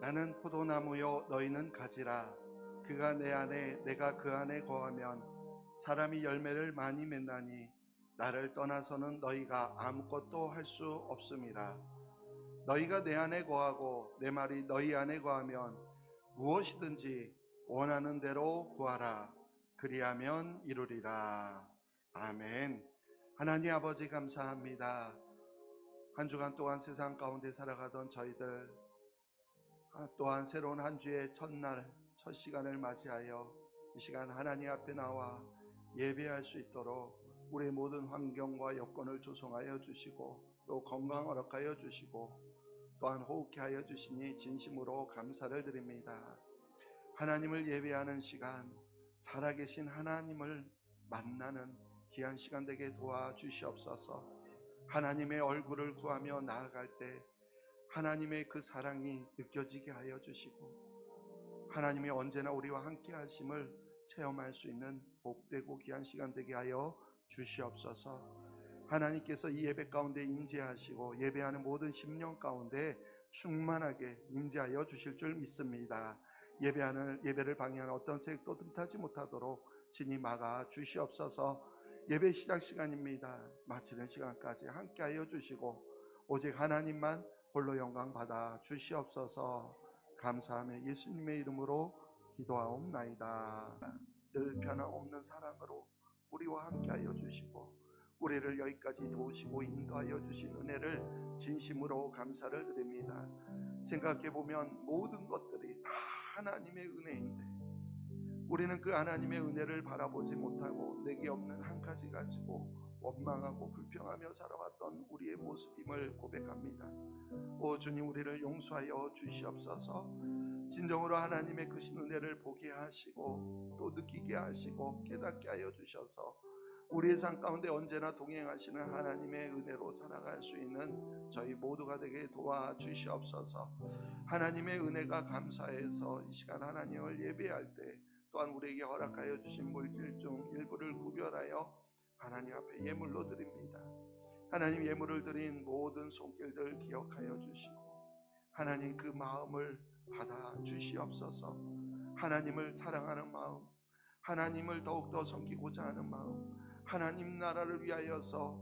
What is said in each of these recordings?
나는 포도나무요 너희는 가지라. 그가 내 안에 내가 그 안에 거하면 사람이 열매를 많이 맺나니 나를 떠나서는 너희가 아무것도 할 수 없음이라. 너희가 내 안에 거하고 내 말이 너희 안에 거하면 무엇이든지 원하는 대로 구하라. 그리하면 이루리라. 아멘. 하나님 아버지 감사합니다. 한 주간 동안 세상 가운데 살아가던 저희들 또한 새로운 한 주의 첫날 첫 시간을 맞이하여 이 시간 하나님 앞에 나와 예배할 수 있도록 우리의 모든 환경과 여건을 조성하여 주시고 또 건강 허락하여 주시고 또한 호흡케 하여 주시니 진심으로 감사를 드립니다. 하나님을 예배하는 시간, 살아계신 하나님을 만나는 귀한 시간 되게 도와주시옵소서. 하나님의 얼굴을 구하며 나아갈 때 하나님의 그 사랑이 느껴지게 하여 주시고 하나님이 언제나 우리와 함께 하심을 체험할 수 있는 복되고 귀한 시간 되게 하여 주시옵소서. 하나님께서 이 예배 가운데 임재하시고 예배하는 모든 심령 가운데 충만하게 임재하여 주실 줄 믿습니다. 예배를 방해하는 어떤 세력도 틈타지 못하도록 진히 막아 주시옵소서. 예배 시작 시간입니다. 마치는 시간까지 함께하여 주시고 오직 하나님만 홀로 영광 받아 주시옵소서. 감사하며 예수님의 이름으로 기도하옵나이다. 늘 변함없는 사랑으로 우리와 함께하여 주시고 우리를 여기까지 도우시고 인도하여 주신 은혜를 진심으로 감사를 드립니다. 생각해보면 모든 것들이 다 하나님의 은혜인데 우리는 그 하나님의 은혜를 바라보지 못하고 내게 없는 한 가지 가지고 원망하고 불평하며 살아왔던 우리의 모습임을 고백합니다. 오 주님, 우리를 용서하여 주시옵소서. 진정으로 하나님의 크신 은혜를 보게 하시고 또 느끼게 하시고 깨닫게 하여 주셔서 우리의 삶 가운데 언제나 동행하시는 하나님의 은혜로 살아갈 수 있는 저희 모두가 되게 도와주시옵소서. 하나님의 은혜가 감사해서 이 시간 하나님을 예배할 때 또한 우리에게 허락하여 주신 물질 중 일부를 구별하여 하나님 앞에 예물로 드립니다. 하나님, 예물을 드린 모든 손길들 기억하여 주시고 하나님 그 마음을 받아 주시옵소서. 하나님을 사랑하는 마음, 하나님을 더욱더 섬기고자 하는 마음, 하나님 나라를 위하여서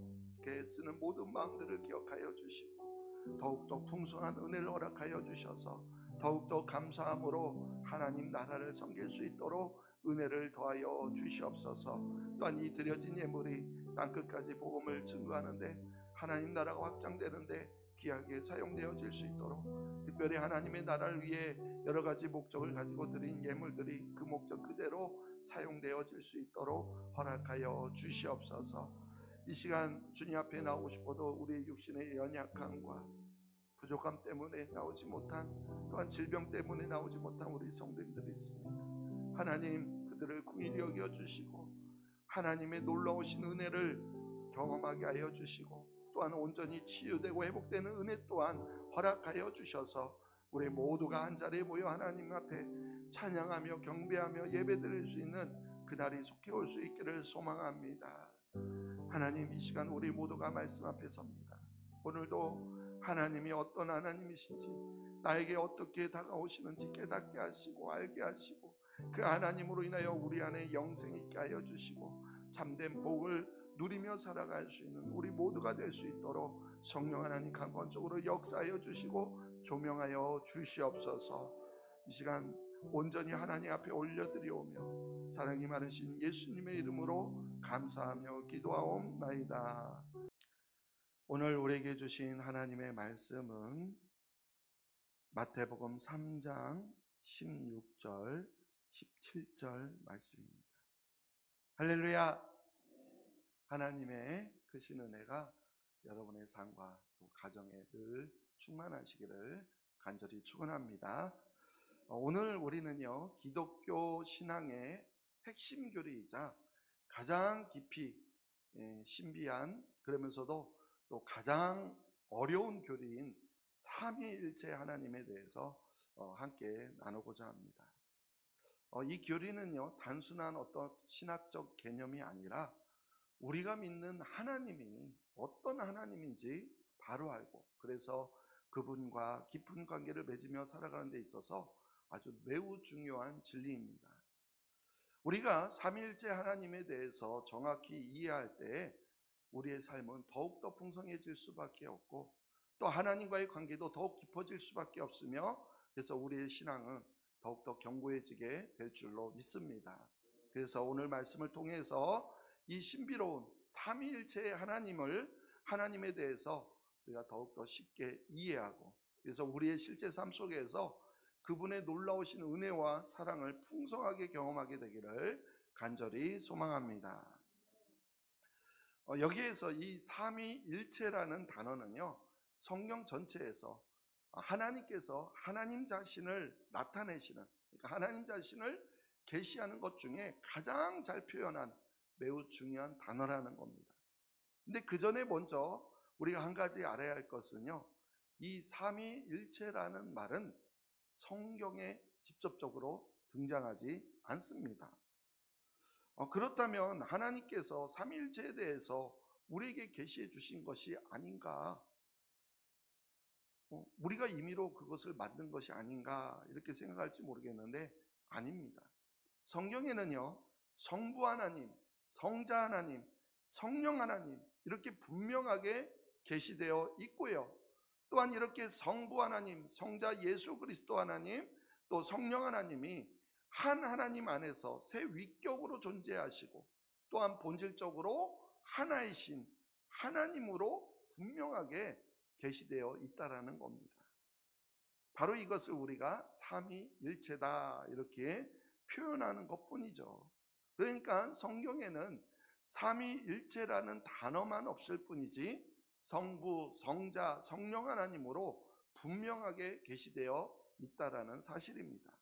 쓰는 모든 마음들을 기억하여 주시고 더욱더 풍성한 은혜를 허락하여 주셔서 더욱더 감사함으로 하나님 나라를 섬길 수 있도록 은혜를 더하여 주시옵소서. 또한 이 드려진 예물이 땅끝까지 복음을 증거하는데 하나님 나라가 확장되는데 귀하게 사용되어질 수 있도록 특별히 하나님의 나라를 위해 여러 가지 목적을 가지고 드린 예물들이 그 목적 그대로 사용되어질 수 있도록 허락하여 주시옵소서. 이 시간 주님 앞에 나오고 싶어도 우리의 육신의 연약함과 부족함 때문에 나오지 못한 또한 질병 때문에 나오지 못한 우리 성도님들이 있습니다. 하나님 그들을 긍휼히 여겨주시고 하나님의 놀라우신 은혜를 경험하게 하여 주시고 또한 온전히 치유되고 회복되는 은혜 또한 허락하여 주셔서 우리 모두가 한자리에 모여 하나님 앞에 찬양하며 경배하며 예배드릴 수 있는 그날이 속히 올 수 있기를 소망합니다. 하나님, 이 시간 우리 모두가 말씀 앞에 섭니다. 오늘도 하나님이 어떤 하나님이신지 나에게 어떻게 다가오시는지 깨닫게 하시고 알게 하시고 그 하나님으로 인하여 우리 안에 영생 있게 하여 주시고 참된 복을 누리며 살아갈 수 있는 우리 모두가 될 수 있도록 성령 하나님 강권적으로 역사하여 주시고 조명하여 주시옵소서. 이 시간 온전히 하나님 앞에 올려드리오며 사랑이 많으신 예수님의 이름으로 감사하며 기도하옵나이다. 오늘 우리에게 주신 하나님의 말씀은 마태복음 3장 16절 17절 말씀입니다. 할렐루야. 하나님의 크신 은혜가 여러분의 삶과 또 가정에 늘 충만하시기를 간절히 축원합니다. 오늘 우리는요 기독교 신앙의 핵심 교리이자 가장 깊이 신비한 그러면서도 또 가장 어려운 교리인 삼위일체 하나님에 대해서 함께 나누고자 합니다. 이 교리는요 단순한 어떤 신학적 개념이 아니라 우리가 믿는 하나님이 어떤 하나님인지 바로 알고 그래서 그분과 깊은 관계를 맺으며 살아가는 데 있어서 아주 매우 중요한 진리입니다. 우리가 삼위일체 하나님에 대해서 정확히 이해할 때 우리의 삶은 더욱더 풍성해질 수밖에 없고, 또 하나님과의 관계도 더욱 깊어질 수밖에 없으며, 그래서 우리의 신앙은 더욱더 견고해지게 될 줄로 믿습니다. 그래서 오늘 말씀을 통해서 이 신비로운 삼위일체의 하나님에 대해서 우리가 더욱더 쉽게 이해하고, 그래서 우리의 실제 삶 속에서 그분의 놀라우신 은혜와 사랑을 풍성하게 경험하게 되기를 간절히 소망합니다. 여기에서 이 삼위일체라는 단어는요, 성경 전체에서 하나님께서 하나님 자신을 나타내시는, 그러니까 하나님 자신을 계시하는 것 중에 가장 잘 표현한 매우 중요한 단어라는 겁니다. 근데 그 전에 먼저 우리가 한 가지 알아야 할 것은요, 이 삼위일체라는 말은 성경에 직접적으로 등장하지 않습니다. 그렇다면 하나님께서 삼위일체에 대해서 우리에게 계시해 주신 것이 아닌가, 우리가 임의로 그것을 만든 것이 아닌가 이렇게 생각할지 모르겠는데 아닙니다. 성경에는요, 성부 하나님, 성자 하나님, 성령 하나님 이렇게 분명하게 계시되어 있고요, 또한 이렇게 성부 하나님, 성자 예수 그리스도 하나님, 또 성령 하나님이 한 하나님 안에서 세 위격으로 존재하시고, 또한 본질적으로 하나이신 하나님으로 분명하게 계시되어 있다라는 겁니다. 바로 이것을 우리가 삼위일체다 이렇게 표현하는 것뿐이죠. 그러니까 성경에는 삼위일체라는 단어만 없을 뿐이지 성부, 성자, 성령 하나님으로 분명하게 계시되어 있다라는 사실입니다.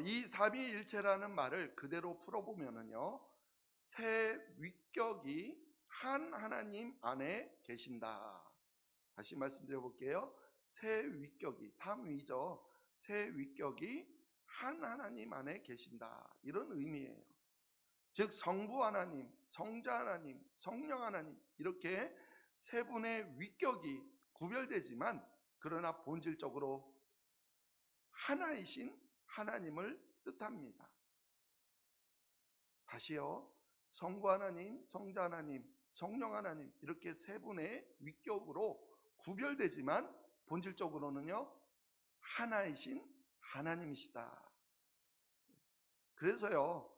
이 삼위일체라는 말을 그대로 풀어보면은요, 세 위격이 한 하나님 안에 계신다. 다시 말씀드려 볼게요. 세 위격이, 삼위죠. 세 위격이 한 하나님 안에 계신다, 이런 의미예요. 즉 성부 하나님, 성자 하나님, 성령 하나님 이렇게 세 분의 위격이 구별되지만, 그러나 본질적으로 하나이신 하나님을 뜻합니다. 다시요, 성부 하나님, 성자 하나님, 성령 하나님 이렇게 세 분의 위격으로 구별되지만 본질적으로는요, 하나이신 하나님이시다. 그래서요,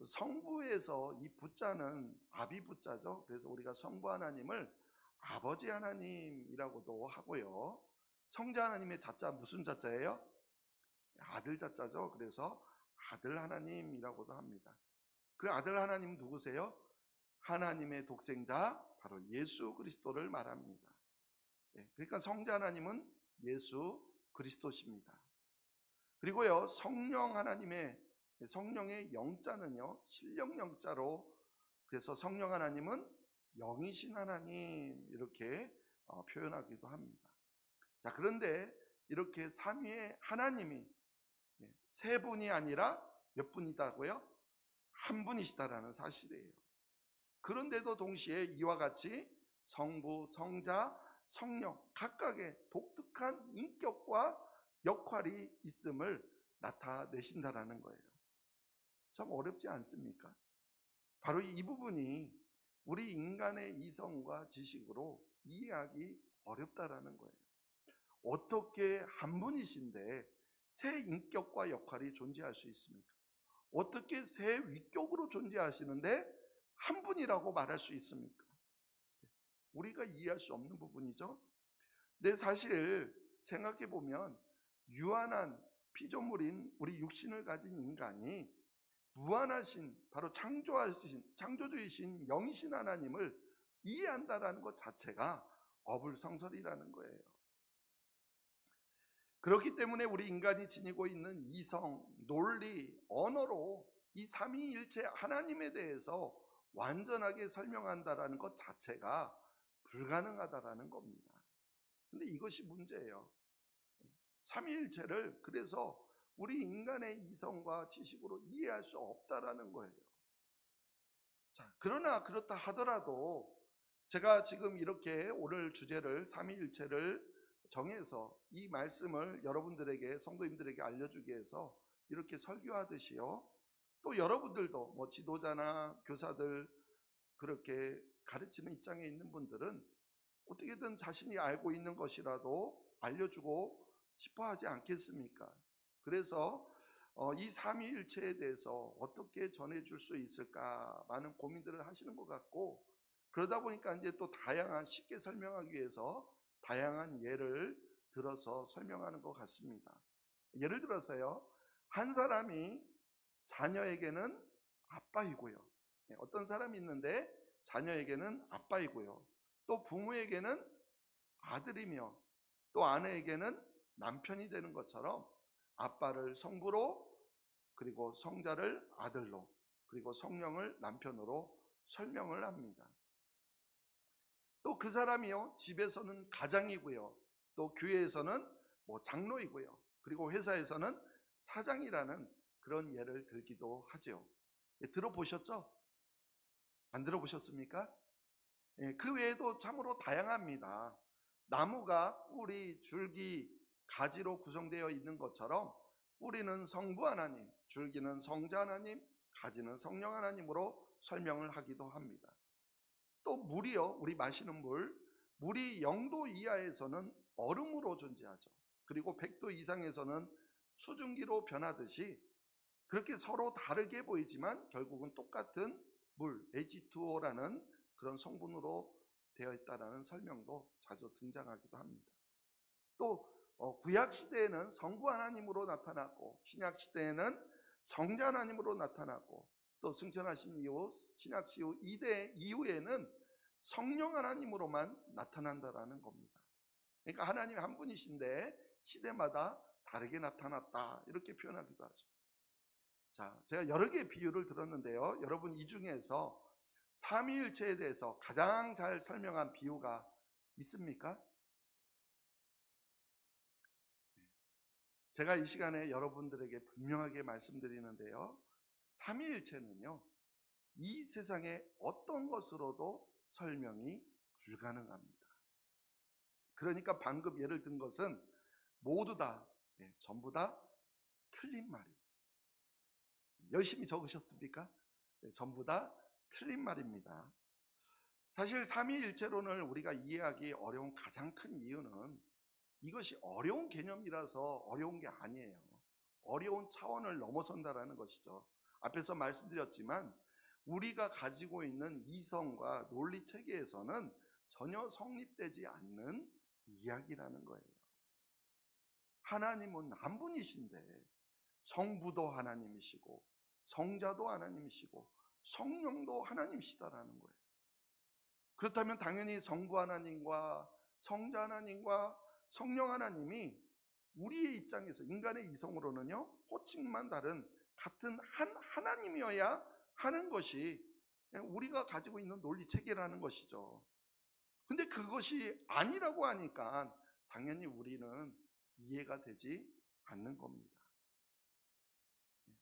성부에서 이 부자는 아비 부자죠. 그래서 우리가 성부 하나님을 아버지 하나님이라고도 하고요, 성자 하나님의 자자 무슨 자자예요? 아들 자자죠. 그래서 아들 하나님이라고도 합니다. 그 아들 하나님 누구세요? 하나님의 독생자 바로 예수 그리스도를 말합니다. 그러니까 성자 하나님은 예수 그리스도십니다. 그리고요, 성령 하나님의 성령의 영자는요, 신령 영자로, 그래서 성령 하나님은 영이신 하나님 이렇게 표현하기도 합니다. 자, 그런데 이렇게 삼위의 하나님이 세 분이 아니라 몇 분이다고요? 한 분이시다라는 사실이에요. 그런데도 동시에 이와 같이 성부, 성자, 성령 각각의 독특한 인격과 역할이 있음을 나타내신다라는 거예요. 참 어렵지 않습니까? 바로 이 부분이 우리 인간의 이성과 지식으로 이해하기 어렵다라는 거예요. 어떻게 한 분이신데 세 인격과 역할이 존재할 수 있습니까? 어떻게 세 위격으로 존재하시는데 한 분이라고 말할 수 있습니까? 우리가 이해할 수 없는 부분이죠. 근데 사실 생각해 보면 유한한 피조물인 우리 육신을 가진 인간이 무한하신 바로 창조주이신 영이신 하나님을 이해한다라는 것 자체가 어불성설이라는 거예요. 그렇기 때문에 우리 인간이 지니고 있는 이성, 논리, 언어로 이 삼위일체 하나님에 대해서 완전하게 설명한다라는 것 자체가 불가능하다라는 겁니다. 근데 이것이 문제예요. 삼위일체를 그래서 우리 인간의 이성과 지식으로 이해할 수 없다라는 거예요. 자, 그러나 그렇다 하더라도 제가 지금 이렇게 오늘 주제를 삼위일체를 정해서 이 말씀을 여러분들에게, 성도님들에게 알려주기 위해서 이렇게 설교하듯이요, 또 여러분들도 뭐 지도자나 교사들, 그렇게 가르치는 입장에 있는 분들은 어떻게든 자신이 알고 있는 것이라도 알려주고 싶어 하지 않겠습니까? 그래서 이 삼위일체에 대해서 어떻게 전해줄 수 있을까 많은 고민들을 하시는 것 같고, 그러다 보니까 이제 또 다양한, 쉽게 설명하기 위해서 다양한 예를 들어서 설명하는 것 같습니다. 예를 들어서요, 한 사람이 자녀에게는 아빠이고요, 어떤 사람이 있는데 자녀에게는 아빠이고요, 또 부모에게는 아들이며 또 아내에게는 남편이 되는 것처럼 아빠를 성부로, 그리고 성자를 아들로, 그리고 성령을 남편으로 설명을 합니다. 또 그 사람이요, 집에서는 가장이고요, 또 교회에서는 뭐 장로이고요, 그리고 회사에서는 사장이라는 그런 예를 들기도 하죠. 들어보셨죠? 안 들어보셨습니까? 그 외에도 참으로 다양합니다. 나무가 뿌리, 줄기, 가지로 구성되어 있는 것처럼 뿌리는 성부 하나님, 줄기는 성자 하나님, 가지는 성령 하나님으로 설명을 하기도 합니다. 또 물이요, 우리 마시는 물이 0도 이하에서는 얼음으로 존재하죠. 그리고 100도 이상에서는 수증기로 변하듯이 그렇게 서로 다르게 보이지만 결국은 똑같은 물, H2O라는 그런 성분으로 되어 있다는 설명도 자주 등장하기도 합니다. 또 구약 시대에는 성부 하나님으로 나타났고, 신약 시대에는 성자 하나님으로 나타났고, 또 승천하신 이후 신약 시후 2대 이후에는 성령 하나님으로만 나타난다라는 겁니다. 그러니까 하나님 한 분이신데 시대마다 다르게 나타났다, 이렇게 표현하기도 하죠. 자, 제가 여러 개의 비유를 들었는데요, 여러분 이 중에서 삼위일체에 대해서 가장 잘 설명한 비유가 있습니까? 제가 이 시간에 여러분들에게 분명하게 말씀드리는데요, 삼위일체는요, 이 세상의 어떤 것으로도 설명이 불가능합니다. 그러니까 방금 예를 든 것은 모두 다, 전부 다 틀린 말이에요. 열심히 적으셨습니까? 전부 다 틀린 말입니다. 사실 삼위일체론을 우리가 이해하기 어려운 가장 큰 이유는 이것이 어려운 개념이라서 어려운 게 아니에요. 어려운 차원을 넘어선다라는 것이죠. 앞에서 말씀드렸지만 우리가 가지고 있는 이성과 논리 체계에서는 전혀 성립되지 않는 이야기라는 거예요. 하나님은 한 분이신데 성부도 하나님이시고 성자도 하나님이시고 성령도 하나님이시다라는 거예요. 그렇다면 당연히 성부 하나님과 성자 하나님과 성령 하나님이 우리의 입장에서, 인간의 이성으로는요, 호칭만 다른 같은 한 하나님이어야 하는 것이 우리가 가지고 있는 논리 체계라는 것이죠. 근데 그것이 아니라고 하니까 당연히 우리는 이해가 되지 않는 겁니다.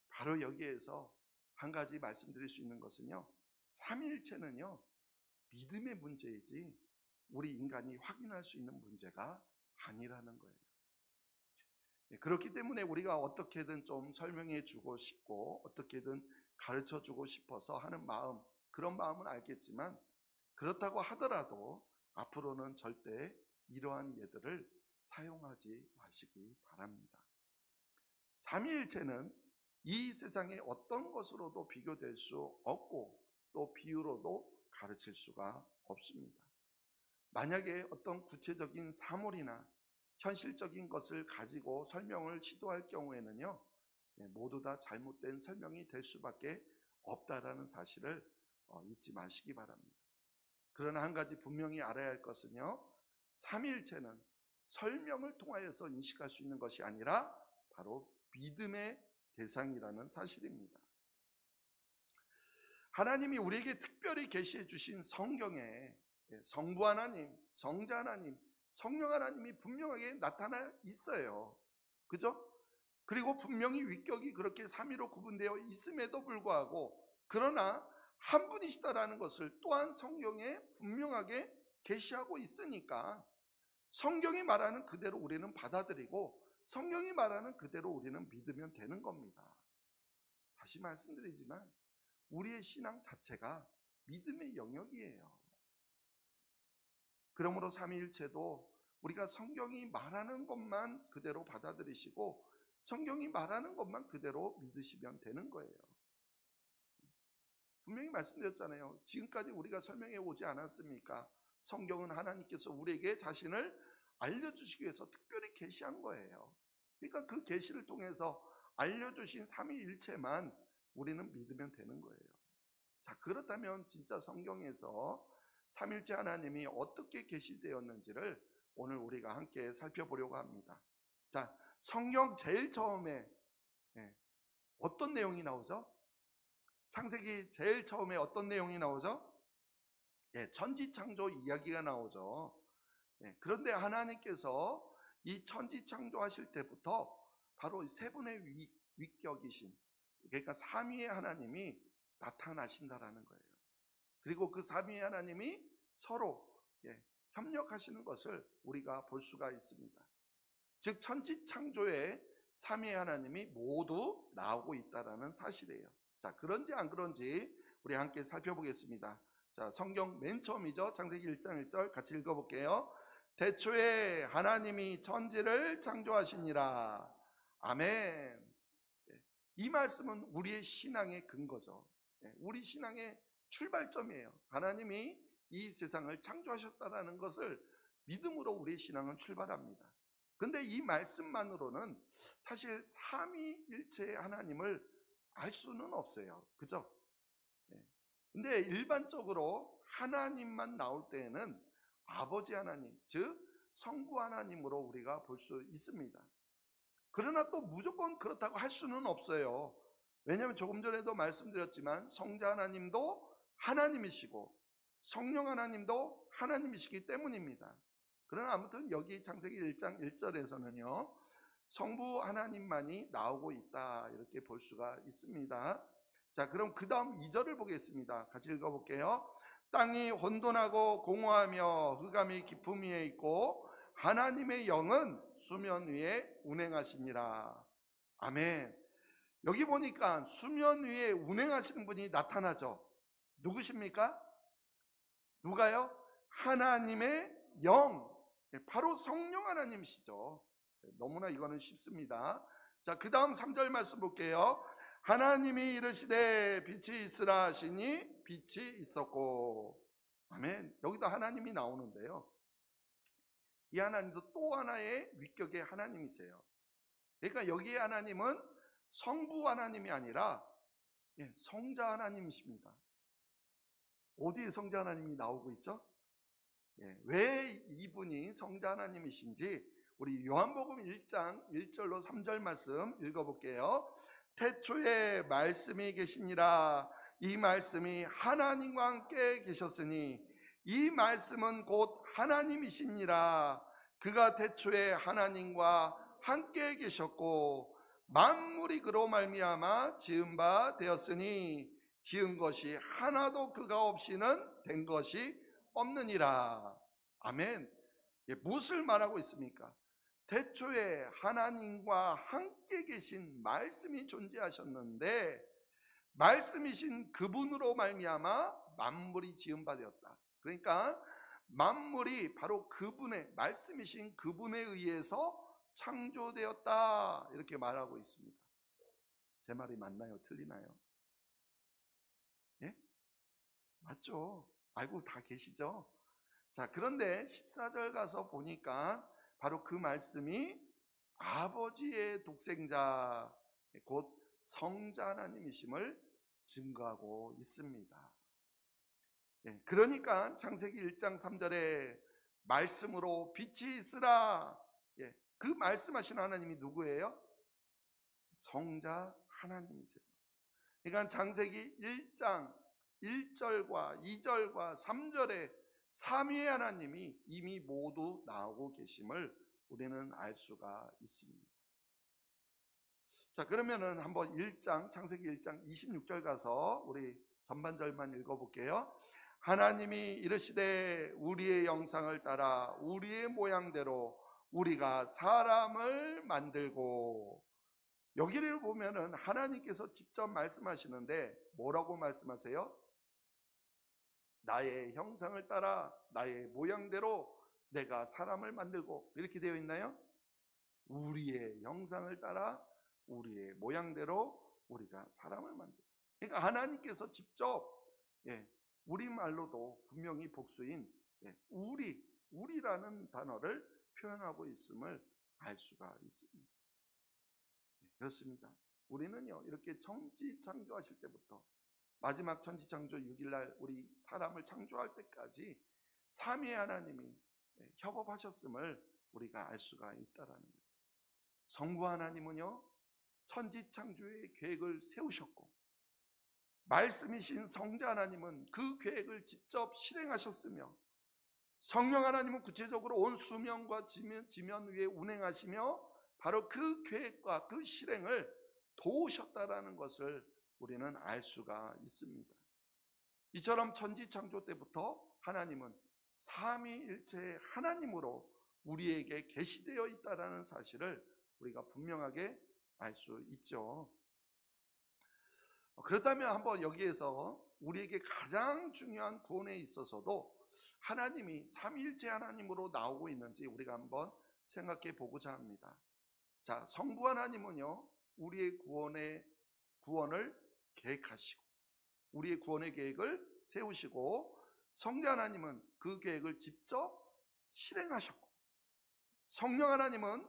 바로 여기에서 한 가지 말씀드릴 수 있는 것은요, 삼위일체는요, 믿음의 문제이지 우리 인간이 확인할 수 있는 문제가 아니라는 거예요. 그렇기 때문에 우리가 어떻게든 좀 설명해 주고 싶고 어떻게든 가르쳐 주고 싶어서 하는 마음, 그런 마음은 알겠지만 그렇다고 하더라도 앞으로는 절대 이러한 예들을 사용하지 마시기 바랍니다. 삼위일체는 이 세상의 어떤 것으로도 비교될 수 없고 또 비유로도 가르칠 수가 없습니다. 만약에 어떤 구체적인 사물이나 현실적인 것을 가지고 설명을 시도할 경우에는요, 모두 다 잘못된 설명이 될 수밖에 없다라는 사실을 잊지 마시기 바랍니다. 그러나 한 가지 분명히 알아야 할 것은요, 삼위일체는 설명을 통하여서 인식할 수 있는 것이 아니라 바로 믿음의 대상이라는 사실입니다. 하나님이 우리에게 특별히 계시해 주신 성경에 성부 하나님, 성자 하나님, 성령 하나님이 분명하게 나타나 있어요. 그죠? 그리고 분명히 위격이 그렇게 삼위로 구분되어 있음에도 불구하고, 그러나 한 분이시다라는 것을 또한 성경에 분명하게 계시하고 있으니까 성경이 말하는 그대로 우리는 받아들이고 성경이 말하는 그대로 우리는 믿으면 되는 겁니다. 다시 말씀드리지만 우리의 신앙 자체가 믿음의 영역이에요. 그러므로 삼위일체도 우리가 성경이 말하는 것만 그대로 받아들이시고 성경이 말하는 것만 그대로 믿으시면 되는 거예요. 분명히 말씀드렸잖아요. 지금까지 우리가 설명해 오지 않았습니까? 성경은 하나님께서 우리에게 자신을 알려주시기 위해서 특별히 계시한 거예요. 그러니까 그 계시를 통해서 알려주신 삼위일체만 우리는 믿으면 되는 거예요. 자, 그렇다면 진짜 성경에서 삼일째 하나님이 어떻게 계시되었는지를 오늘 우리가 함께 살펴보려고 합니다. 자, 성경 제일 처음에 어떤 내용이 나오죠? 창세기 제일 처음에 어떤 내용이 나오죠? 천지창조 이야기가 나오죠. 그런데 하나님께서 이 천지창조하실 때부터 바로 세 분의 위격이신, 그러니까 삼위의 하나님이 나타나신다라는 거예요. 그리고 그 삼위의 하나님이 서로 협력하시는 것을 우리가 볼 수가 있습니다. 즉 천지창조에 삼위의 하나님이 모두 나오고 있다라는 사실이에요. 자, 그런지 안 그런지 우리 함께 살펴보겠습니다. 자, 성경 맨 처음이죠. 창세기 1장 1절 같이 읽어볼게요. 태초에 하나님이 천지를 창조하시니라. 아멘. 이 말씀은 우리의 신앙의 근거죠. 우리 신앙의 출발점이에요. 하나님이 이 세상을 창조하셨다는 것을 믿음으로 우리의 신앙은 출발합니다. 그런데 이 말씀만으로는 사실 삼위일체의 하나님을 알 수는 없어요. 그죠? 근데 일반적으로 하나님만 나올 때에는 아버지 하나님, 즉 성부 하나님으로 우리가 볼 수 있습니다. 그러나 또 무조건 그렇다고 할 수는 없어요. 왜냐하면 조금 전에도 말씀드렸지만 성자 하나님도 하나님이시고 성령 하나님도 하나님이시기 때문입니다. 그러나 아무튼 여기 창세기 1장 1절에서는요 성부 하나님만이 나오고 있다 이렇게 볼 수가 있습니다. 자, 그럼 그 다음 2절을 보겠습니다. 같이 읽어볼게요. 땅이 혼돈하고 공허하며 흑암이 깊음 위에 있고 하나님의 영은 수면 위에 운행하시니라. 아멘. 여기 보니까 수면 위에 운행하시는 분이 나타나죠. 누구십니까? 누가요? 하나님의 영, 바로 성령 하나님이시죠. 너무나 이거는 쉽습니다. 자, 그 다음 3절 말씀 볼게요. 하나님이 이르시되 빛이 있으라 하시니 빛이 있었고. 아멘. 여기도 하나님이 나오는데요, 이 하나님도 또 하나의 위격의 하나님이세요. 그러니까 여기의 하나님은 성부 하나님이 아니라 성자 하나님이십니다. 어디에 성자 하나님이 나오고 있죠? 왜 이분이 성자 하나님이신지 우리 요한복음 1장 1절로 3절 말씀 읽어볼게요. 태초에 말씀이 계시니라. 이 말씀이 하나님과 함께 계셨으니 이 말씀은 곧 하나님이시니라. 그가 태초에 하나님과 함께 계셨고 만물이 그로 말미암아 지은 바 되었으니 지은 것이 하나도 그가 없이는 된 것이 없느니라. 아멘. 무엇을 말하고 있습니까? 태초에 하나님과 함께 계신 말씀이 존재하셨는데 말씀이신 그분으로 말미암아 만물이 지은 바 되었다. 그러니까 만물이 바로 그분의 말씀이신 그분에 의해서 창조되었다 이렇게 말하고 있습니다. 제 말이 맞나요? 틀리나요? 예? 맞죠? 알고 다 계시죠? 자, 그런데 14절 가서 보니까 바로 그 말씀이 아버지의 독생자 곧 성자 하나님이심을 증거하고 있습니다. 그러니까 창세기 1장 3절에 말씀으로 빛이 있으라, 그 말씀하신 하나님이 누구예요? 성자 하나님이세요. 그러니까 창세기 1장 1절과 2절과 3절에 삼위의 하나님이 이미 모두 나오고 계심을 우리는 알 수가 있습니다. 자, 그러면은 한번 1장 창세기 1장 26절 가서 우리 전반절만 읽어볼게요. 하나님이 이르시되 우리의 형상을 따라 우리의 모양대로 우리가 사람을 만들고, 여기를 보면은 하나님께서 직접 말씀하시는데 뭐라고 말씀하세요? 나의 형상을 따라 나의 모양대로 내가 사람을 만들고, 이렇게 되어 있나요? 우리의 형상을 따라 우리의 모양대로 우리가 사람을 만들고. 그러니까 하나님께서 직접, 우리말로도 분명히 복수인 우리라는 단어를 표현하고 있음을 알 수가 있습니다. 그렇습니다. 우리는요, 이렇게 천지 창조하실 때부터 마지막 천지 창조 6일날 우리 사람을 창조할 때까지 삼위의 하나님이 협업하셨음을 우리가 알 수가 있다라는 거예요. 성부 하나님은요, 천지 창조의 계획을 세우셨고, 말씀이신 성자 하나님은 그 계획을 직접 실행하셨으며, 성령 하나님은 구체적으로 온 수면과 지면 위에 운행하시며 바로 그 계획과 그 실행을 도우셨다라는 것을 우리는 알 수가 있습니다. 이처럼 천지 창조 때부터 하나님은 삼위일체의 하나님으로 우리에게 계시되어 있다라는 사실을 우리가 분명하게 알 수 있죠. 그렇다면 한번 여기에서 우리에게 가장 중요한 구원에 있어서도 하나님이 삼위일체 하나님으로 나오고 있는지 우리가 한번 생각해 보고자 합니다. 자, 성부 하나님은요, 우리의 구원을 계획하시고 우리의 구원의 계획을 세우시고, 성자 하나님은 그 계획을 직접 실행하셨고, 성령 하나님은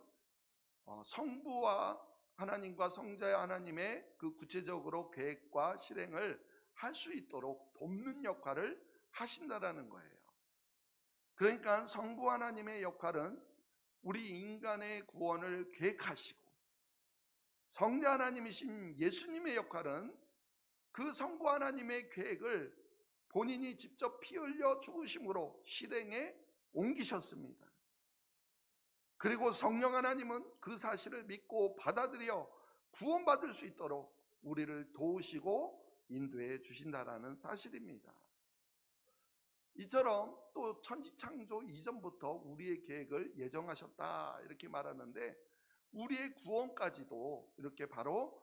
성부와 하나님과 성자 하나님의 그 구체적으로 계획과 실행을 할 수 있도록 돕는 역할을 하신다라는 거예요. 그러니까 성부 하나님의 역할은 우리 인간의 구원을 계획하시고, 성자 하나님이신 예수님의 역할은 그 성부 하나님의 계획을 본인이 직접 피 흘려 죽으심으로 실행에 옮기셨습니다. 그리고 성령 하나님은 그 사실을 믿고 받아들여 구원받을 수 있도록 우리를 도우시고 인도해 주신다라는 사실입니다. 이처럼 또 천지창조 이전부터 우리의 계획을 예정하셨다 이렇게 말하는데, 우리의 구원까지도 이렇게 바로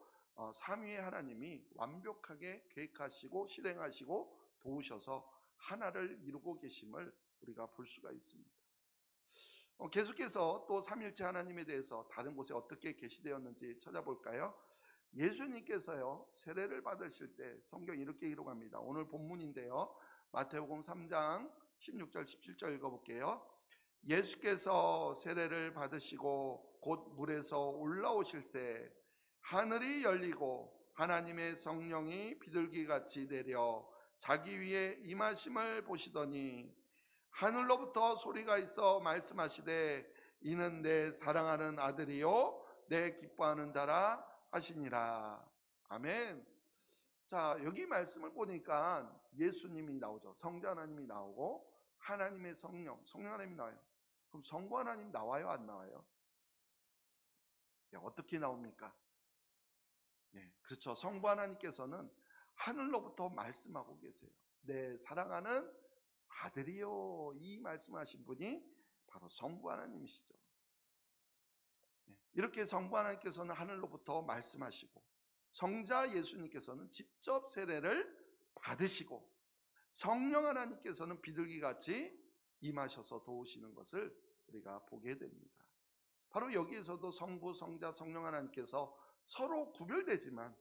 삼위의 하나님이 완벽하게 계획하시고 실행하시고 도우셔서 하나를 이루고 계심을 우리가 볼 수가 있습니다. 계속해서 또 삼위일체 하나님에 대해서 다른 곳에 어떻게 계시되었는지 찾아볼까요? 예수님께서요, 세례를 받으실 때 성경이 이렇게 기록합니다. 오늘 본문인데요, 마태복음 3장 16절 17절 읽어볼게요. 예수께서 세례를 받으시고 곧 물에서 올라오실새 하늘이 열리고 하나님의 성령이 비둘기같이 내려 자기 위에 임하심을 보시더니 하늘로부터 소리가 있어 말씀하시되 이는 내 사랑하는 아들이요 내 기뻐하는 자라 하시니라. 아멘. 자, 여기 말씀을 보니까 예수님이 나오죠. 성자 하나님이 나오고 하나님의 성령 하나님이 나와요. 그럼 성부 하나님 나와요, 안 나와요? 어떻게 나옵니까? 그렇죠. 성부 하나님께서는 하늘로부터 말씀하고 계세요. 내 사랑하는 아들이요, 이 말씀하신 분이 바로 성부 하나님이시죠. 이렇게 성부 하나님께서는 하늘로부터 말씀하시고, 성자 예수님께서는 직접 세례를 받으시고, 성령 하나님께서는 비둘기같이 임하셔서 도우시는 것을 우리가 보게 됩니다. 바로 여기에서도 성부, 성자, 성령 하나님께서 서로 구별되지만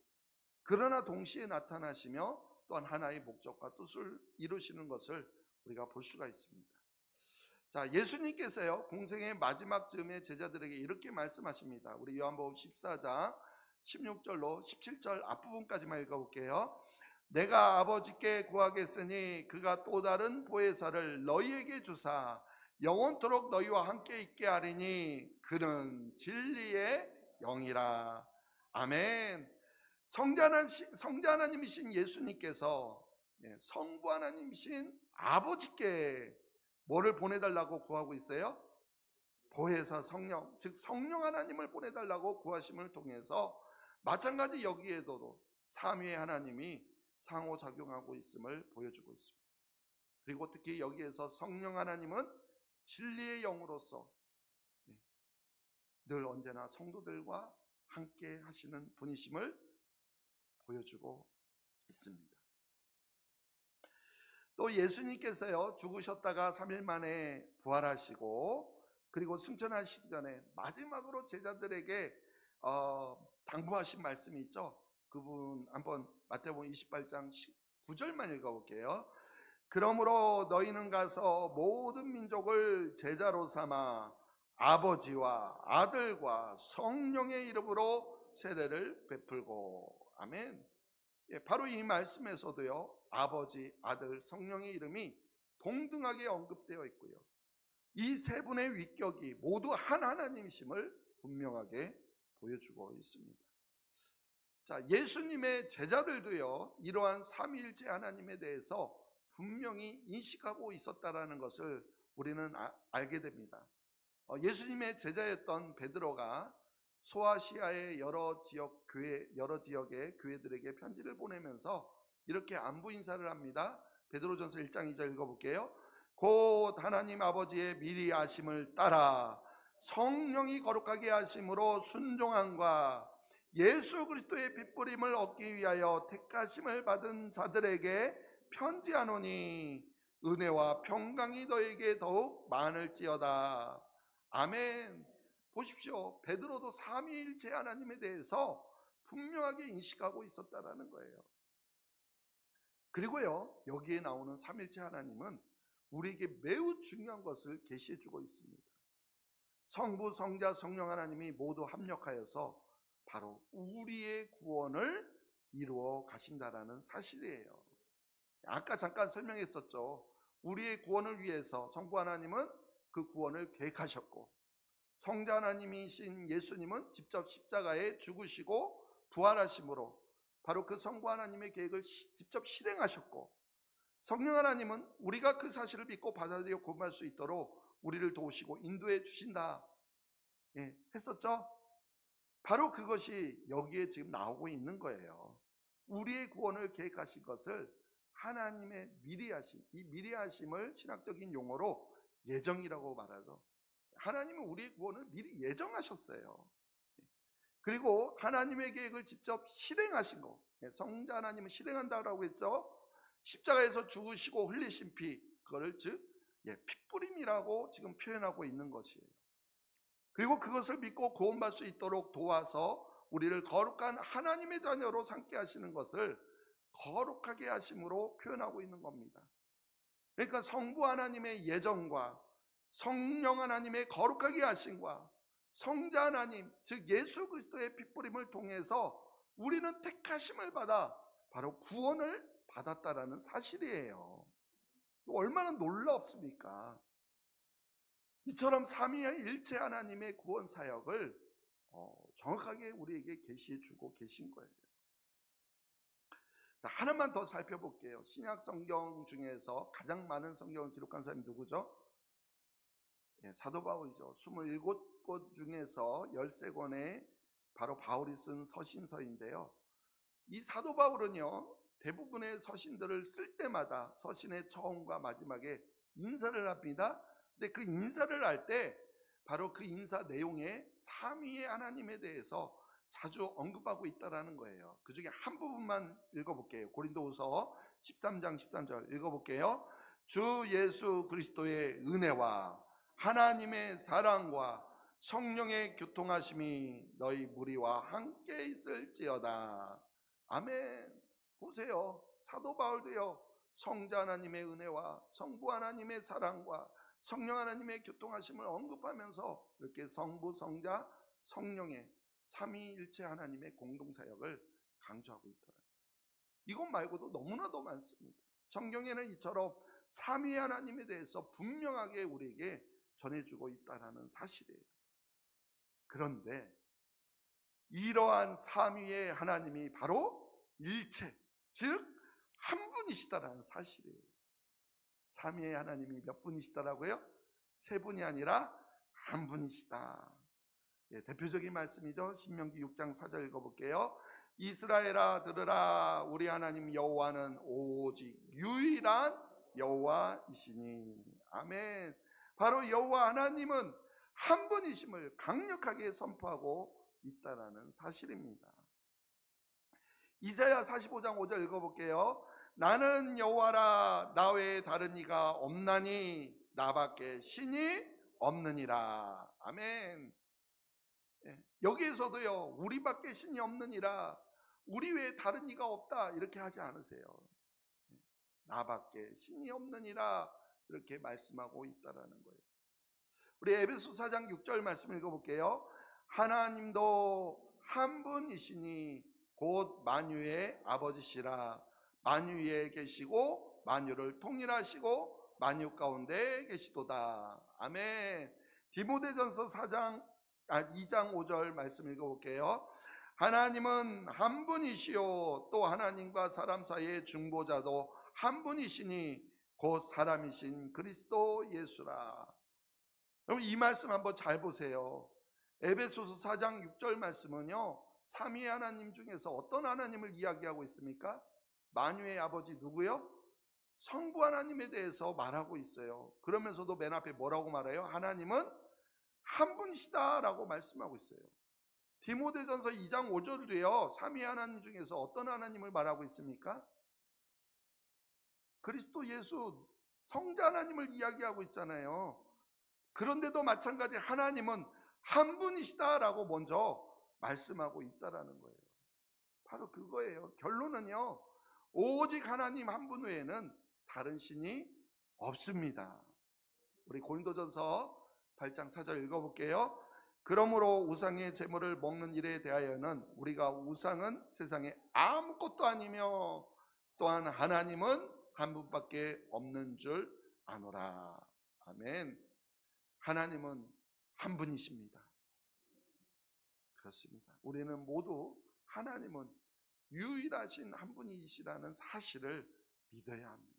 그러나 동시에 나타나시며 또한 하나의 목적과 뜻을 이루시는 것을 우리가 볼 수가 있습니다. 자, 예수님께서요, 공생의 마지막 즈음에 제자들에게 이렇게 말씀하십니다. 우리 요한복음 14장 16절로 17절 앞부분까지만 읽어볼게요. 내가 아버지께 구하겠으니 그가 또 다른 보혜사를 너희에게 주사 영원토록 너희와 함께 있게 하리니 그는 진리의 영이라. 아멘. 성자 하나님이신 예수님께서 성부 하나님이신 아버지께 뭐를 보내달라고 구하고 있어요? 보혜사 성령, 즉 성령 하나님을 보내달라고 구하심을 통해서 마찬가지 여기에도 삼위의 하나님이 상호작용하고 있음을 보여주고 있습니다. 그리고 특히 여기에서 성령 하나님은 진리의 영으로서 늘 언제나 성도들과 함께 하시는 분이심을 보여주고 있습니다. 또 예수님께서요, 죽으셨다가 3일 만에 부활하시고 그리고 승천하시기 전에 마지막으로 제자들에게 당부하신 말씀이 있죠. 그분 한번 마태복음 28장 9절만 읽어볼게요. 그러므로 너희는 가서 모든 민족을 제자로 삼아 아버지와 아들과 성령의 이름으로 세례를 베풀고. 아멘. 바로 이 말씀에서도요, 아버지, 아들, 성령의 이름이 동등하게 언급되어 있고요, 이 세 분의 위격이 모두 한 하나님이심을 분명하게 보여주고 있습니다. 자, 예수님의 제자들도요, 이러한 삼위일체 하나님에 대해서 분명히 인식하고 있었다라는 것을 우리는 알게 됩니다. 예수님의 제자였던 베드로가 소아시아의 여러 지역의 교회들에게 편지를 보내면서 이렇게 안부 인사를 합니다. 베드로전서 1장 2절 읽어볼게요. 곧 하나님 아버지의 미리 아심을 따라 성령이 거룩하게 하심으로 순종함과 예수 그리스도의 핏부림을 얻기 위하여 택하심을 받은 자들에게 편지하노니 은혜와 평강이 너에게 더욱 많을지어다. 아멘. 보십시오. 베드로도 삼위일체 하나님에 대해서 분명하게 인식하고 있었다라는 거예요. 그리고요, 여기에 나오는 삼위일체 하나님은 우리에게 매우 중요한 것을 계시해 주고 있습니다. 성부, 성자, 성령 하나님이 모두 합력하여서 바로 우리의 구원을 이루어 가신다라는 사실이에요. 아까 잠깐 설명했었죠. 우리의 구원을 위해서 성부 하나님은 그 구원을 계획하셨고, 성자 하나님이신 예수님은 직접 십자가에 죽으시고 부활하심으로 바로 그 성부 하나님의 계획을 직접 실행하셨고, 성령 하나님은 우리가 그 사실을 믿고 받아들여 구원할 수 있도록 우리를 도우시고 인도해 주신다 했었죠. 바로 그것이 여기에 지금 나오고 있는 거예요. 우리의 구원을 계획하신 것을 하나님의 미리하심, 이 미리하심을 신학적인 용어로 예정이라고 말하죠. 하나님은 우리의 구원을 미리 예정하셨어요. 그리고 하나님의 계획을 직접 실행하신 거, 성자 하나님은 실행한다고 했죠. 십자가에서 죽으시고 흘리신 피, 그거를 즉 핏부림이라고 지금 표현하고 있는 것이에요. 그리고 그것을 믿고 구원받을 수 있도록 도와서 우리를 거룩한 하나님의 자녀로 삼게 하시는 것을 거룩하게 하심으로 표현하고 있는 겁니다. 그러니까 성부 하나님의 예정과 성령 하나님의 거룩하게 하심과 성자 하나님, 즉 예수 그리스도의 핏부림을 통해서 우리는 택하심을 받아 바로 구원을 받았다라는 사실이에요. 얼마나 놀랍습니까? 이처럼 삼위일체 하나님의 구원 사역을 정확하게 우리에게 계시해 주고 계신 거예요. 자, 하나만 더 살펴볼게요. 신약 성경 중에서 가장 많은 성경을 기록한 사람이 누구죠? 사도 바울이죠. 27곳 중에서 13권의 바로 바울이 쓴 서신서인데요, 이 사도 바울은요, 대부분의 서신들을 쓸 때마다 서신의 처음과 마지막에 인사를 합니다. 근데 그 인사를 할 때 바로 그 인사 내용에 삼위의 하나님에 대해서 자주 언급하고 있다는 거예요. 그 중에 한 부분만 읽어볼게요. 고린도후서 13장 13절 읽어볼게요. 주 예수 그리스도의 은혜와 하나님의 사랑과 성령의 교통하심이 너희 무리와 함께 있을지어다. 아멘. 보세요. 사도 바울도요, 성자 하나님의 은혜와 성부 하나님의 사랑과 성령 하나님의 교통하심을 언급하면서 이렇게 성부, 성자, 성령의 삼위일체 하나님의 공동사역을 강조하고 있더라고요. 이것 말고도 너무나도 많습니다. 성경에는 이처럼 삼위 하나님에 대해서 분명하게 우리에게 전해주고 있다는 사실이에요. 그런데 이러한 삼위의 하나님이 바로 일체, 즉 한 분이시다라는 사실이에요. 삼위의 하나님이 몇 분이시다라고요? 세 분이 아니라 한 분이시다. 대표적인 말씀이죠. 신명기 6장 4절 읽어볼게요. 이스라엘아 들으라. 우리 하나님 여호와는 오직 유일한 여호와이시니. 아멘. 바로 여호와 하나님은 한 분이심을 강력하게 선포하고 있다라는 사실입니다. 이사야 45장 5절 읽어볼게요. 나는 여호와라. 나 외에 다른 이가 없나니 나밖에 신이 없느니라. 아멘. 여기에서도요, 우리밖에 신이 없느니라, 우리 외에 다른 이가 없다 이렇게 하지 않으세요. 나밖에 신이 없느니라 이렇게 말씀하고 있다라는 거예요. 우리 에베소 4장 6절 말씀 읽어볼게요. 하나님도 한 분이시니 곧 만유의 아버지시라. 만유 위에 계시고 만유를 통일하시고 만유 가운데 계시도다. 아멘. 디모데전서 2장 5절 말씀 읽어볼게요. 하나님은 한 분이시요 또 하나님과 사람 사이의 중보자도 한 분이시니 곧 사람이신 그리스도 예수라. 여러분 이 말씀 한번 잘 보세요. 에베소서 4장 6절 말씀은요, 삼위의 하나님 중에서 어떤 하나님을 이야기하고 있습니까? 만유의 아버지 누구요? 성부 하나님에 대해서 말하고 있어요. 그러면서도 맨 앞에 뭐라고 말해요? 하나님은 한 분이시다라고 말씀하고 있어요. 디모데전서 2장 5절도요, 삼위 하나님 중에서 어떤 하나님을 말하고 있습니까? 그리스도 예수 성자 하나님을 이야기하고 있잖아요. 그런데도 마찬가지 하나님은 한 분이시다라고 먼저 말씀하고 있다라는 거예요. 바로 그거예요. 결론은요, 오직 하나님 한 분 외에는 다른 신이 없습니다. 우리 고린도전서 8장 4절 읽어볼게요. 그러므로 우상의 제물을 먹는 일에 대하여는 우리가 우상은 세상에 아무것도 아니며 또한 하나님은 한 분밖에 없는 줄 아노라. 아멘. 하나님은 한 분이십니다. 그렇습니다. 우리는 모두 하나님은 유일하신 한 분이시라는 사실을 믿어야 합니다.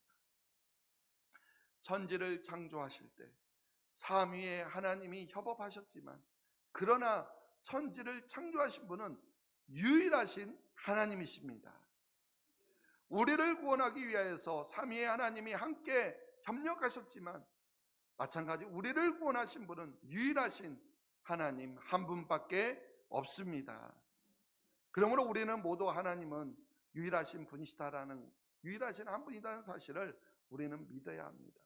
천지를 창조하실 때 삼위의 하나님이 협업하셨지만, 그러나 천지를 창조하신 분은 유일하신 하나님이십니다. 우리를 구원하기 위하여서 삼위의 하나님이 함께 협력하셨지만, 마찬가지 우리를 구원하신 분은 유일하신 하나님 한 분밖에 없습니다. 그러므로 우리는 모두 하나님은 유일하신 분이시다라는, 유일하신 한 분이라는 사실을 우리는 믿어야 합니다.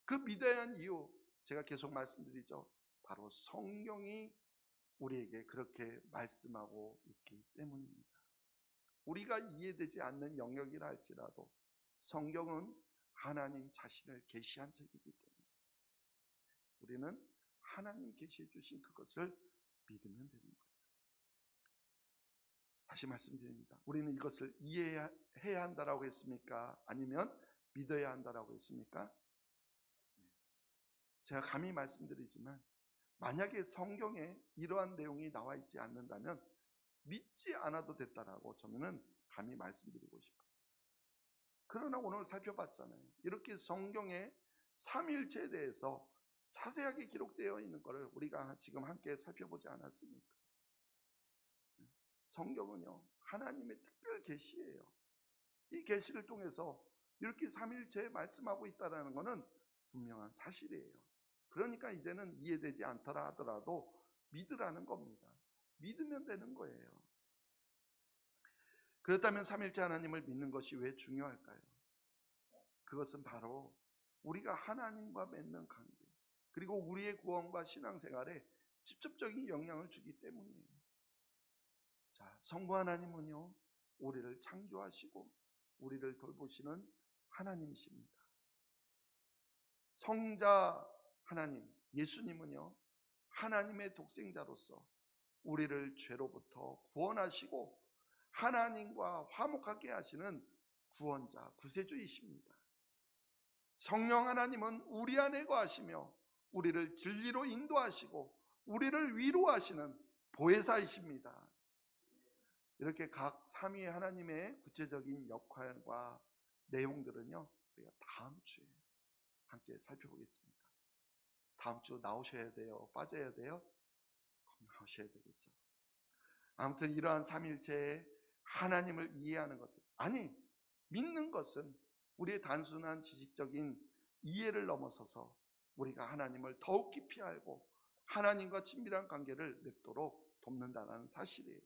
그 믿어야 하는 이유, 제가 계속 말씀드리죠. 바로 성경이 우리에게 그렇게 말씀하고 있기 때문입니다. 우리가 이해되지 않는 영역이라 할지라도 성경은 하나님 자신을 계시한 책이기 때문에 우리는 하나님 계시해 주신 그것을 믿으면 되는 거예요. 다시 말씀드립니다. 우리는 이것을 이해해야 한다라고 했습니까? 아니면 믿어야 한다라고 했습니까? 제가 감히 말씀드리지만, 만약에 성경에 이러한 내용이 나와 있지 않는다면 믿지 않아도 됐다라고 저는 감히 말씀드리고 싶어요. 그러나 오늘 살펴봤잖아요. 이렇게 성경에 삼위일체에 대해서 자세하게 기록되어 있는 것을 우리가 지금 함께 살펴보지 않았습니까? 성경은요, 하나님의 특별 계시예요. 이 계시를 통해서 이렇게 삼위일체에 말씀하고 있다는 것은 분명한 사실이에요. 그러니까 이제는 이해되지 않더라 하더라도 믿으라는 겁니다. 믿으면 되는 거예요. 그렇다면 삼위일체 하나님을 믿는 것이 왜 중요할까요? 그것은 바로 우리가 하나님과 맺는 관계, 그리고 우리의 구원과 신앙생활에 직접적인 영향을 주기 때문이에요. 자, 성부 하나님은요, 우리를 창조하시고 우리를 돌보시는 하나님이십니다. 성자 하나님, 예수님은요, 하나님의 독생자로서 우리를 죄로부터 구원하시고 하나님과 화목하게 하시는 구원자, 구세주이십니다. 성령 하나님은 우리 안에 거하시며 우리를 진리로 인도하시고 우리를 위로하시는 보혜사이십니다. 이렇게 각 삼위의 하나님의 구체적인 역할과 내용들은요, 우리가 다음 주에 함께 살펴보겠습니다. 다음 주 나오셔야 돼요? 빠져야 돼요? 나오셔야 되겠죠. 아무튼 이러한 삼위일체의 하나님을 이해하는 것은, 아니, 믿는 것은 우리의 단순한 지식적인 이해를 넘어서서 우리가 하나님을 더욱 깊이 알고 하나님과 친밀한 관계를 맺도록 돕는다는 사실이에요.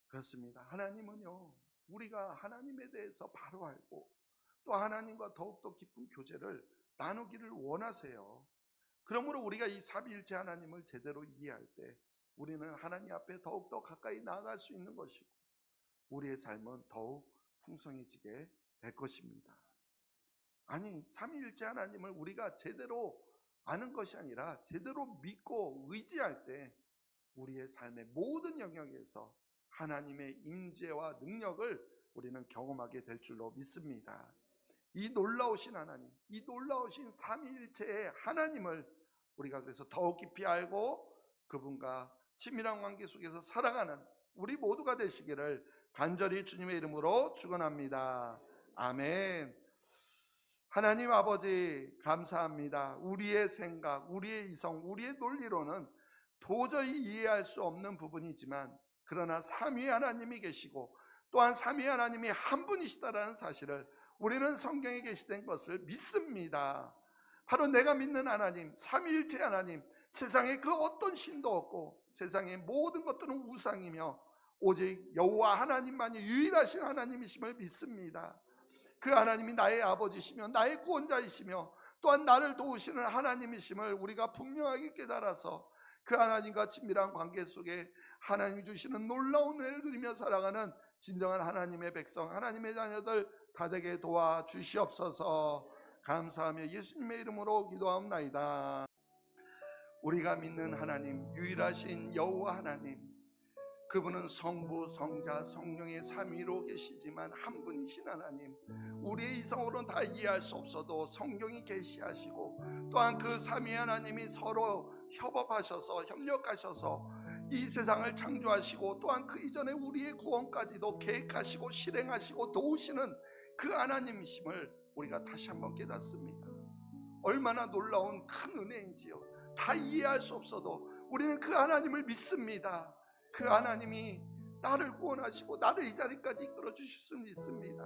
그렇습니다. 하나님은요, 우리가 하나님에 대해서 바로 알고 또 하나님과 더욱더 깊은 교제를 나누기를 원하세요. 그러므로 우리가 이 삼위일체 하나님을 제대로 이해할 때 우리는 하나님 앞에 더욱더 가까이 나아갈 수 있는 것이고 우리의 삶은 더욱 풍성해지게 될 것입니다. 아니, 삼위일체 하나님을 우리가 제대로 아는 것이 아니라 제대로 믿고 의지할 때 우리의 삶의 모든 영역에서 하나님의 임재와 능력을 우리는 경험하게 될 줄로 믿습니다. 이 놀라우신 하나님, 이 놀라우신 삼위일체의 하나님을 우리가 그래서 더욱 깊이 알고 그분과 친밀한 관계 속에서 살아가는 우리 모두가 되시기를 간절히 주님의 이름으로 축원합니다. 아멘. 하나님 아버지 감사합니다. 우리의 생각, 우리의 이성, 우리의 논리로는 도저히 이해할 수 없는 부분이지만 그러나 삼위 하나님이 계시고 또한 삼위 하나님이 한 분이시다라는 사실을 우리는 성경에 게시된 것을 믿습니다. 바로 내가 믿는 하나님, 삼위일체 하나님, 세상에 그 어떤 신도 없고 세상의 모든 것들은 우상이며 오직 여호와 하나님만이 유일하신 하나님이심을 믿습니다. 그 하나님이 나의 아버지시며 나의 구원자이시며 또한 나를 도우시는 하나님이심을 우리가 분명하게 깨달아서 그 하나님과 친밀한 관계 속에 하나님이 주시는 놀라운 은혜를 누리며 살아가는 진정한 하나님의 백성, 하나님의 자녀들 다 되게 도와주시옵소서. 감사하며 예수님의 이름으로 기도하옵나이다. 우리가 믿는 하나님, 유일하신 여호와 하나님, 그분은 성부, 성자, 성령의 삼위로 계시지만 한 분이신 하나님, 우리의 이성으로는 다 이해할 수 없어도 성경이 계시하시고 또한 그 삼위 하나님이 서로 협업하셔서 협력하셔서 이 세상을 창조하시고 또한 그 이전에 우리의 구원까지도 계획하시고 실행하시고 도우시는 그 하나님이심을 우리가 다시 한번 깨닫습니다. 얼마나 놀라운 큰 은혜인지요. 다 이해할 수 없어도 우리는 그 하나님을 믿습니다. 그 하나님이 나를 구원하시고 나를 이 자리까지 이끌어 주실 수 믿습니다.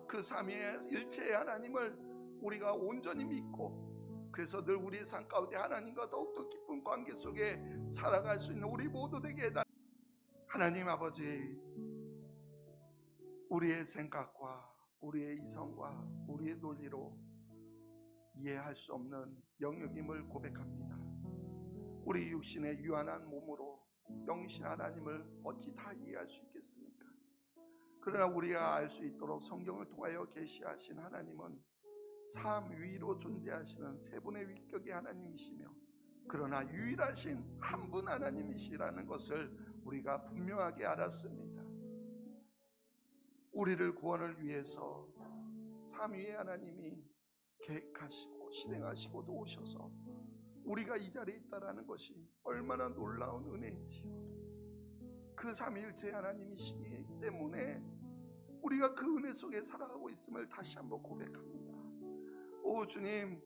그 삼위일체의 하나님을 우리가 온전히 믿고 그래서 늘 우리의 삶 가운데 하나님과 더욱더 깊은 관계 속에 살아갈 수 있는 우리 모두 되게 해달라. 하나님 아버지, 우리의 생각과 우리의 이성과 우리의 논리로 이해할 수 없는 영역임을 고백합니다. 우리 육신의 유한한 몸으로 영신 하나님을 어찌 다 이해할 수 있겠습니까? 그러나 우리가 알 수 있도록 성경을 통하여 계시하신 하나님은 삼위로 존재하시는 세 분의 위격의 하나님이시며 그러나 유일하신 한 분 하나님이시라는 것을 우리가 분명하게 알았습니다. 우리를 구원을 위해서 삼위의 하나님이 계획하시고 실행하시고 도우셔서 우리가 이 자리에 있다라는 것이 얼마나 놀라운 은혜인지요. 그 삼위일체 하나님이시기 때문에 우리가 그 은혜 속에 살아가고 있음을 다시 한번 고백합니다. 오 주님,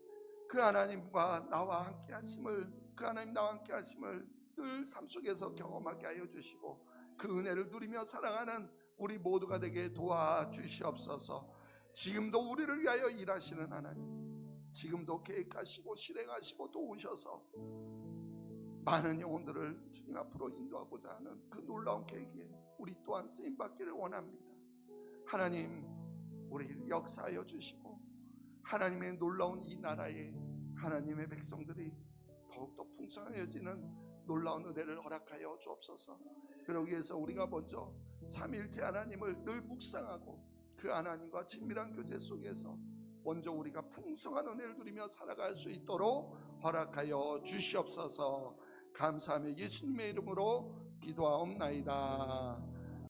그 하나님과 나와 함께 하심을, 그 하나님 나와 함께 하심을 늘 삶 속에서 경험하게 하여 주시고 그 은혜를 누리며 살아가는 우리 모두가 되게 도와주시옵소서. 지금도 우리를 위하여 일하시는 하나님, 지금도 계획하시고 실행하시고 도우셔서 많은 영혼들을 주님 앞으로 인도하고자 하는 그 놀라운 계획에 우리 또한 쓰임받기를 원합니다. 하나님, 우리를 역사하여 주시고 하나님의 놀라운 이 나라에 하나님의 백성들이 더욱더 풍성해지는 놀라운 은혜를 허락하여 주옵소서. 그러기 위해서 우리가 먼저 삼위일체 하나님을 늘 묵상하고 그 하나님과 친밀한 교제 속에서 먼저 우리가 풍성한 은혜를 누리며 살아갈 수 있도록 허락하여 주시옵소서. 감사하며 예수님의 이름으로 기도하옵나이다.